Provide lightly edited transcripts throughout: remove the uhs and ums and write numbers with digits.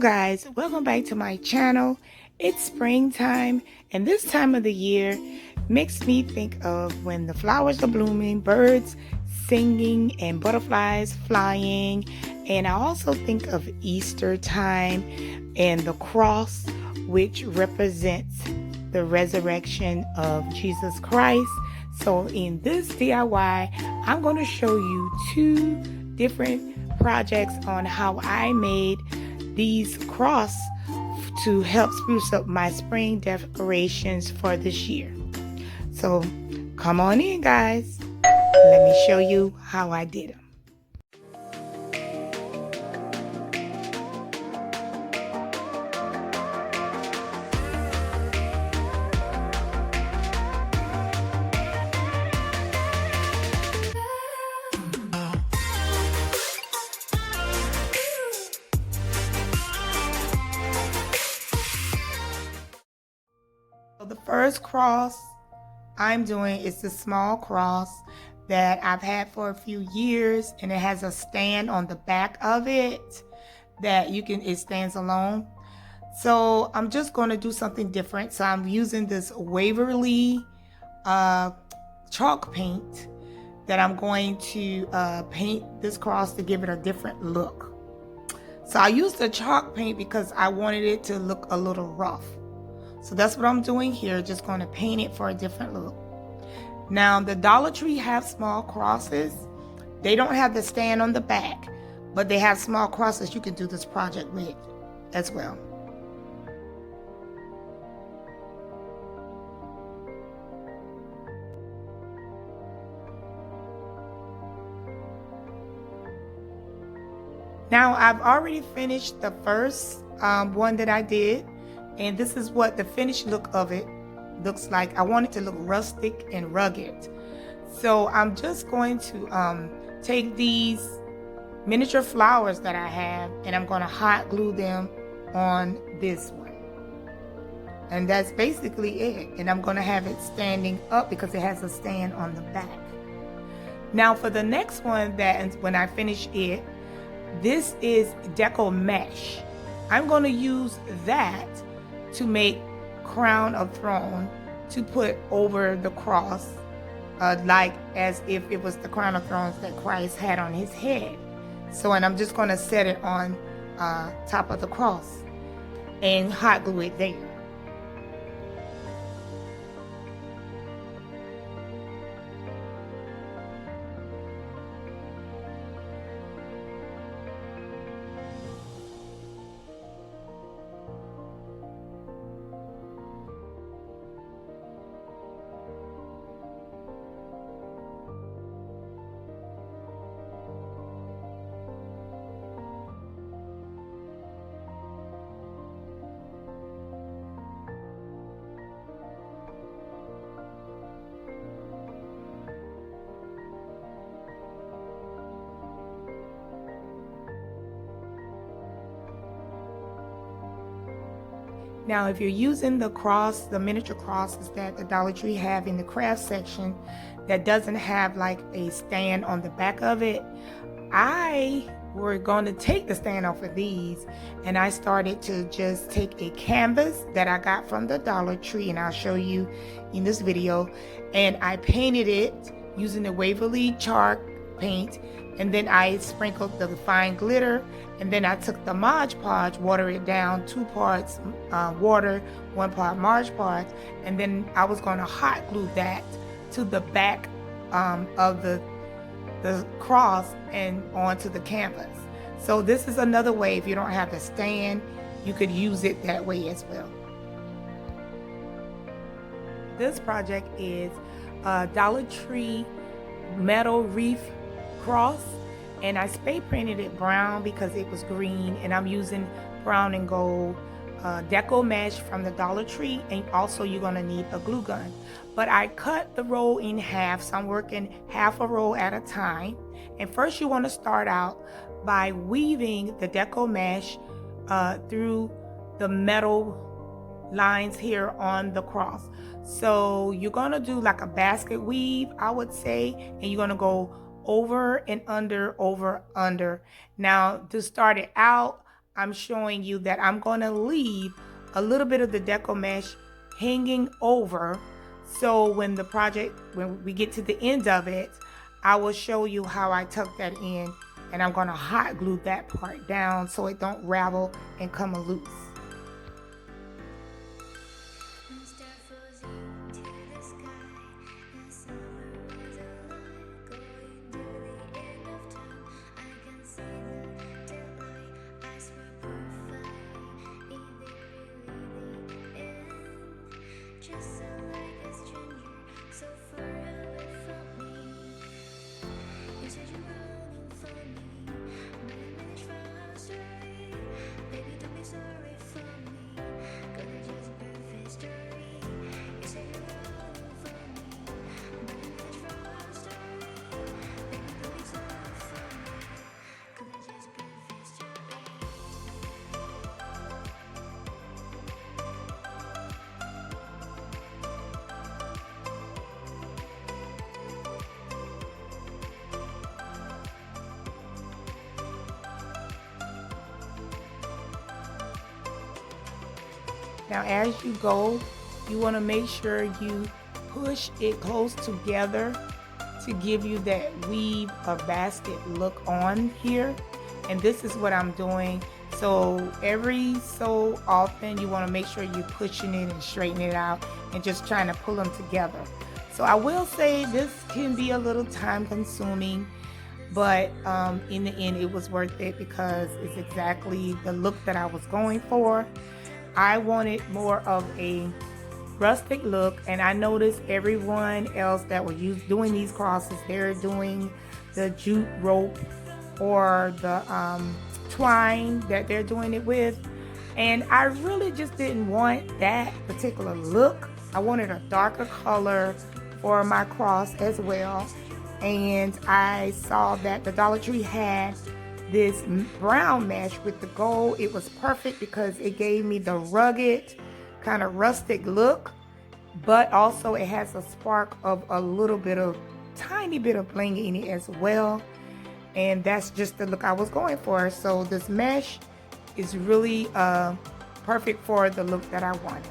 guys, welcome back to my channel. It's springtime, and this time of the year makes me think of when the flowers are blooming, birds singing, and butterflies flying. And I also think of Easter time and the cross, which represents the resurrection of Jesus Christ. So in this DIY, I'm going to show you two different projects on how I made these cross to help spruce up my spring decorations for this year. So come on in, guys. Let me show you how I did them. So the first cross I'm doing is the small cross that I've had for a few years, and it has a stand on the back of it that it stands alone. So I'm just going to do something different. So I'm using this Waverly chalk paint that I'm going to paint this cross to give it a different look. So I used the chalk paint because I wanted it to look a little rough. So that's what I'm doing here, just going to paint it for a different look. Now, the Dollar Tree have small crosses. They don't have the stand on the back, but they have small crosses you can do this project with as well. Now, I've already finished the first one that I did. And this is what the finished look of it looks like. I want it to look rustic and rugged. So I'm just going to take these miniature flowers that I have, and I'm going to hot glue them on this one. And that's basically it. And I'm going to have it standing up because it has a stand on the back. Now for the next one, when I finish it, this is Deco mesh. I'm going to use that to make crown of throne to put over the cross, like as if it was the crown of thrones that Christ had on his head. So, and I'm just going to set it on top of the cross and hot glue it there. Now, if you're using the miniature crosses that the Dollar Tree have in the craft section that doesn't have like a stand on the back of it, I were going to take the stand off of these, and I started to just take a canvas that I got from the Dollar Tree, and I'll show you in this video, and I painted it using the Waverly chalk paint, and then I sprinkled the fine glitter, and then I took the Mod Podge, water it down, 2 parts water, 1 part Mod Podge, and then I was going to hot glue that to the back of the cross and onto the canvas. So this is another way, if you don't have the stand, you could use it that way as well. This project is a Dollar Tree metal wreath cross, and I spray printed it brown because it was green, and I'm using brown and gold Deco mesh from the Dollar Tree, and also you're going to need a glue gun. But I cut the roll in half, so I'm working half a roll at a time. And first you want to start out by weaving the Deco mesh through the metal lines here on the cross. So you're going to do like a basket weave, I would say, and you're going to go over and under, over, under. Now to start it out, I'm showing you that I'm going to leave a little bit of the Deco mesh hanging over, so when we get to the end of it, I will show you how I tuck that in, and I'm going to hot glue that part down so it don't ravel and come loose. Now as you go, you want to make sure you push it close together to give you that weave or basket look on here. And this is what I'm doing. So every so often you want to make sure you're pushing it and straightening it out and just trying to pull them together. So I will say this can be a little time consuming, but in the end it was worth it because it's exactly the look that I was going for. I wanted more of a rustic look, and I noticed everyone else that was doing these crosses, they're doing the jute rope or the twine that they're doing it with, and I really just didn't want that particular look. I wanted a darker color for my cross as well, and I saw that the Dollar Tree had this brown mesh with the gold. It was perfect because it gave me the rugged kind of rustic look, but also it has a spark of a little bit of tiny bit of bling in it as well, and that's just the look I was going for. So this mesh is really perfect for the look that I wanted.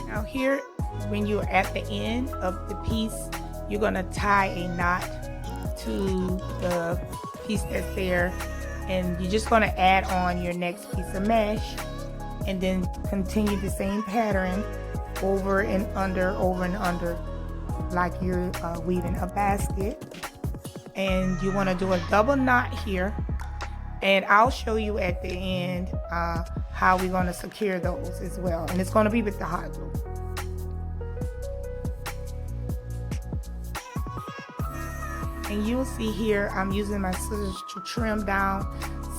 Now here, when you're at the end of the piece, you're gonna tie a knot to the piece that's there, and you're just gonna add on your next piece of mesh and then continue the same pattern over and under, like you're weaving a basket. And you want to do a double knot here, and I'll show you at the end how we're going to secure those as well, and it's going to be with the hot glue. And you'll see here I'm using my scissors to trim down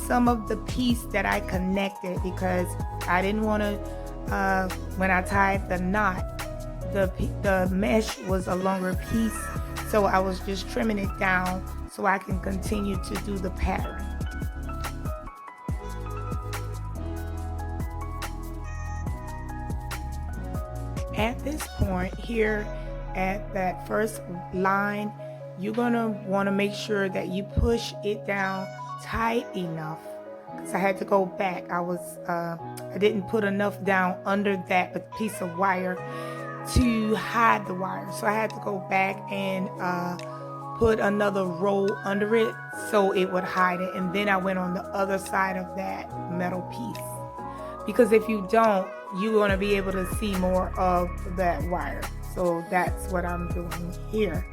some of the piece that I connected, because I didn't want to, when I tied the knot, the mesh was a longer piece, so I was just trimming it down so I can continue to do the pattern. At this point here, at that first line, you're gonna want to make sure that you push it down tight enough, because I had to go back. I didn't put enough down under that piece of wire to hide the wire, so I had to go back and put another roll under it so it would hide it, and then I went on the other side of that metal piece, because if you don't, you're going to be able to see more of that wire. So that's what I'm doing here.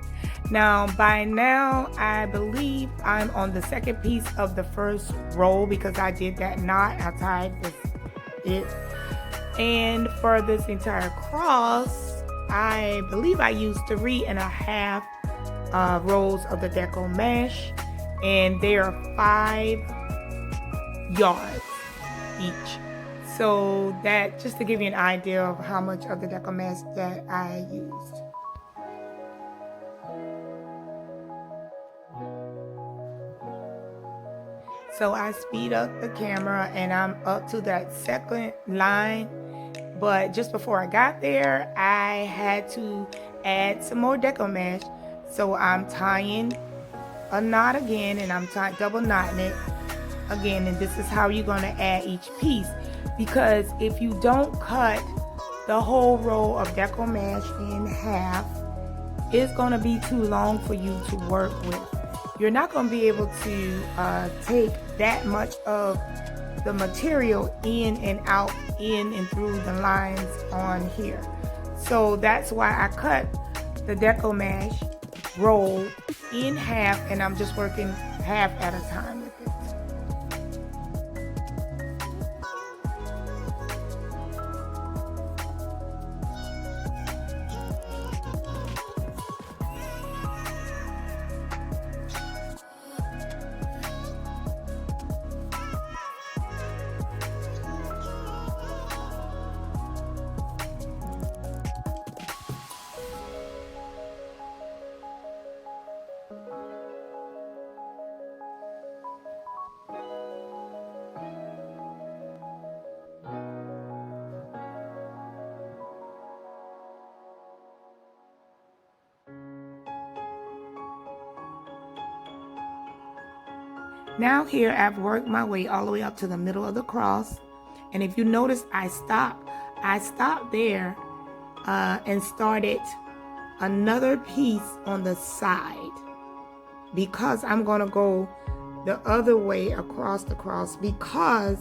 Now, by now, I believe I'm on the second piece of the first roll, because I did that knot. I tied it. And for this entire cross, I believe I used 3.5 rolls of the Deco mesh, and they are 5 yards each. So that, just to give you an idea of how much of the Deco mesh that I used. So I speed up the camera and I'm up to that second line. But just before I got there, I had to add some more Deco mesh. So I'm tying a knot again, and I'm double knotting it again. And this is how you're going to add each piece. Because if you don't cut the whole roll of Deco mesh in half, it's going to be too long for you to work with. You're not going to be able to take that much of the material in and out, in and through the lines on here. So that's why I cut the Deco mesh roll in half, and I'm just working half at a time with it. Now here I've worked my way all the way up to the middle of the cross, and if you notice, I stopped there and started another piece on the side, because I'm going to go the other way across the cross, because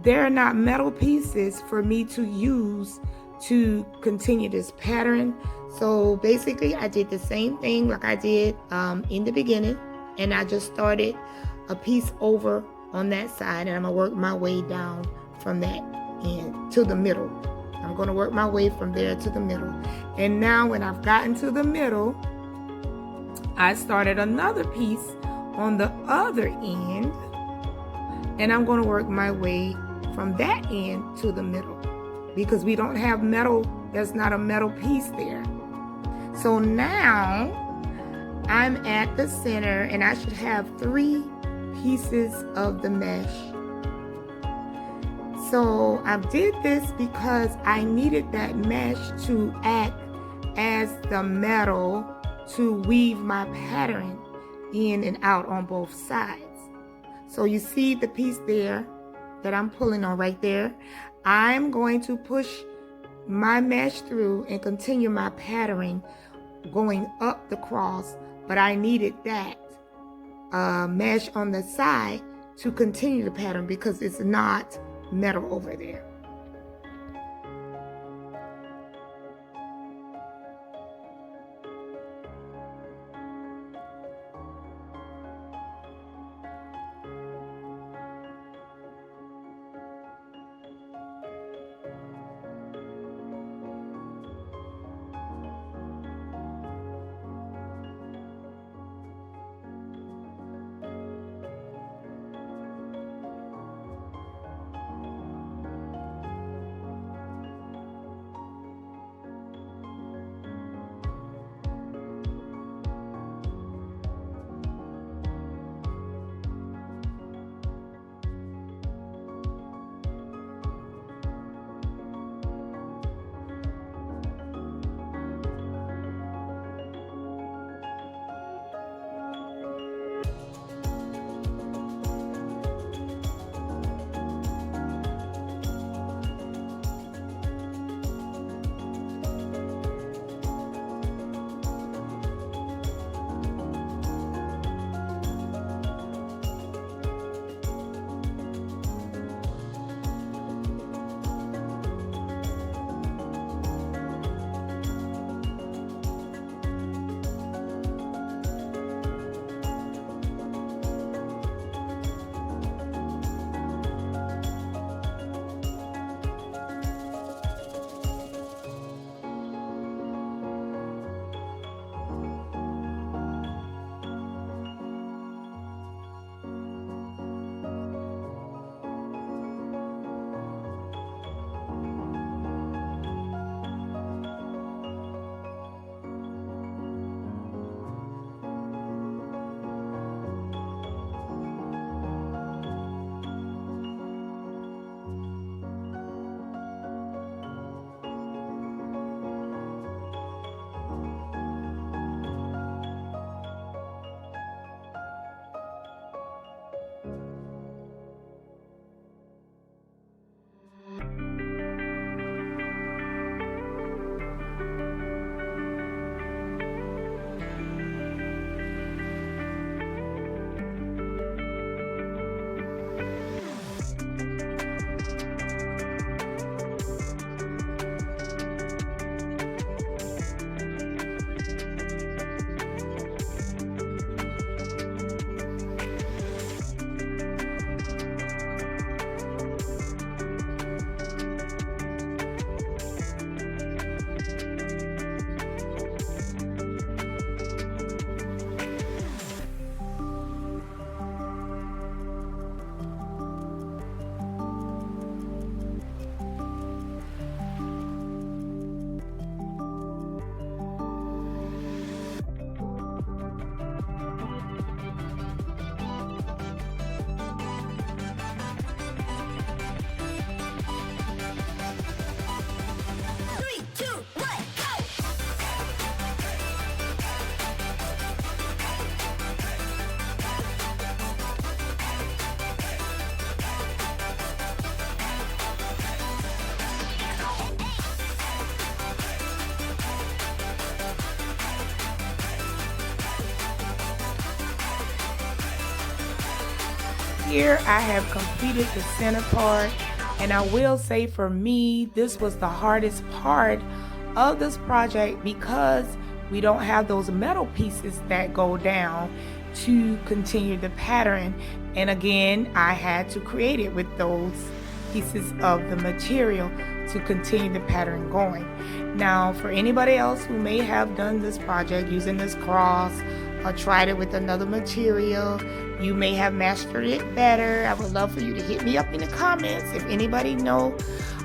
they're not metal pieces for me to use to continue this pattern. So basically I did the same thing like I did in the beginning, and I just started a piece over on that side, and I'm gonna work my way down from that end to the middle. I'm gonna work my way from there to the middle. And now when I've gotten to the middle, I started another piece on the other end, and I'm gonna work my way from that end to the middle, because we don't have metal, there's not a metal piece there. So now I'm at the center, and I should have 3 pieces of the mesh. So I did this because I needed that mesh to act as the metal to weave my pattern in and out on both sides. So you see the piece there that I'm pulling on right there. I'm going to push my mesh through and continue my patterning going up the cross, but I needed that mesh on the side to continue the pattern because it's not metal over there. here I have completed the center part, and I will say for me this was the hardest part of this project because we don't have those metal pieces that go down to continue the pattern. And again, I had to create it with those pieces of the material to continue the pattern going. Now, for anybody else who may have done this project using this cross or tried it with another material, you may have mastered it better. I would love for you to hit me up in the comments if anybody know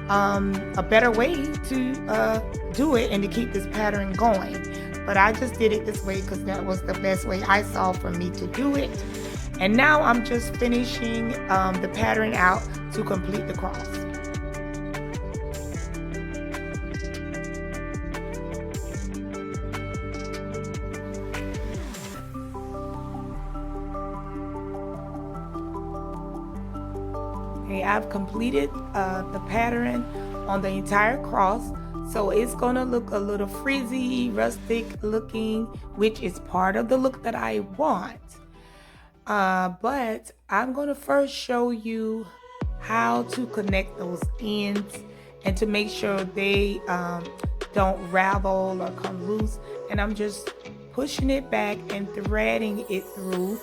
a better way to do it and to keep this pattern going. But I just did it this way because that was the best way I saw for me to do it. And now I'm just finishing the pattern out to complete the cross. Okay, I've completed the pattern on the entire cross. So it's gonna look a little frizzy, rustic looking, which is part of the look that I want. But I'm gonna first show you how to connect those ends and to make sure they don't ravel or come loose. And I'm just pushing it back and threading it through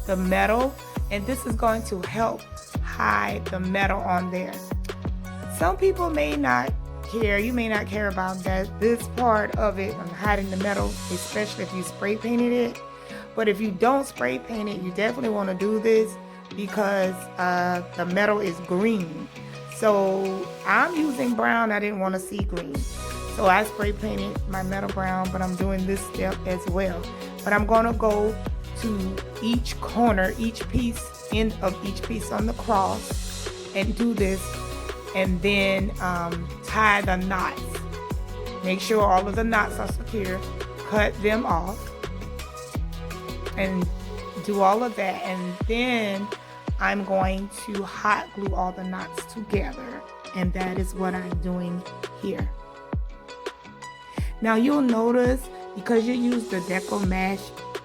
the metal. And this is going to help hide the metal on there. Some people may not care, you may not care about that, this part of it, hiding the metal, especially if you spray painted it. But if you don't spray paint it, you definitely want to do this because the metal is green. So I'm using brown, I didn't want to see green. So I spray painted my metal brown, but I'm doing this step as well. But I'm going to go to each corner, each piece, end of each piece on the cross and do this, and then tie the knots. Make sure all of the knots are secure, cut them off, and do all of that. And then I'm going to hot glue all the knots together, and that is what I'm doing here. Now you'll notice, because you use the Deco mesh,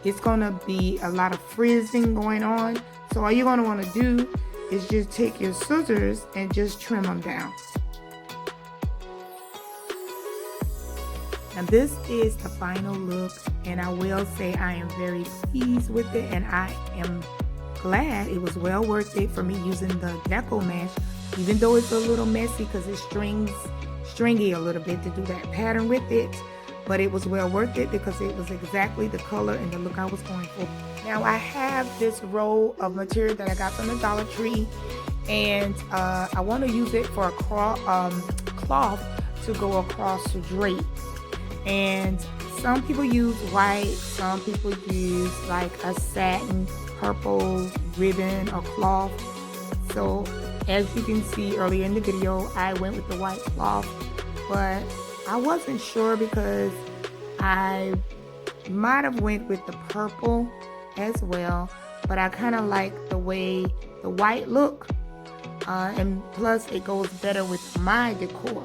it's gonna be a lot of frizzing going on. So all you're gonna wanna do is just take your scissors and just trim them down. And this is the final look, and I will say I am very pleased with it, and I am glad it was well worth it for me using the Deco mesh, even though it's a little messy because it's stringy a little bit to do that pattern with it. But it was well worth it because it was exactly the color and the look I was going for. Now I have this roll of material that I got from the Dollar Tree, and I want to use it for a cloth to go across the drape. And some people use white, some people use like a satin purple ribbon or cloth. So as you can see earlier in the video, I went with the white cloth, but I wasn't sure because I might have went with the purple as well, but I kind of like the way the white look, and plus it goes better with my decor.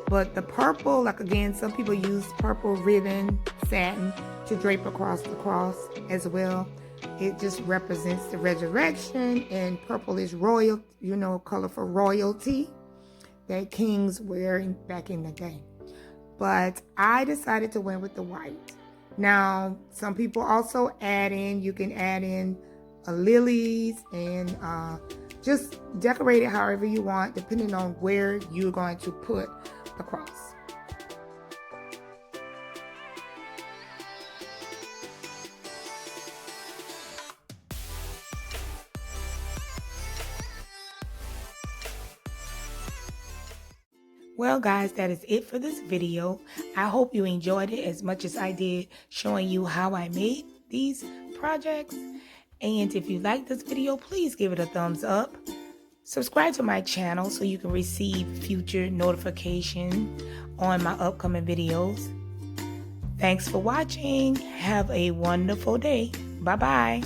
But the purple, like again, some people use purple ribbon satin to drape across the cross as well. It just represents the resurrection, and purple is royal, you know, color for royalty that kings wear back in the day. But I decided to went with the white. Now, some people also add in, you can add in lilies and just decorate it however you want, depending on where you're going to put the cross. Well guys, that is it for this video. I hope you enjoyed it as much as I did showing you how I made these projects. And if you like this video, please give it a thumbs up. Subscribe to my channel so you can receive future notifications on my upcoming videos. Thanks for watching. Have a wonderful day. Bye-bye.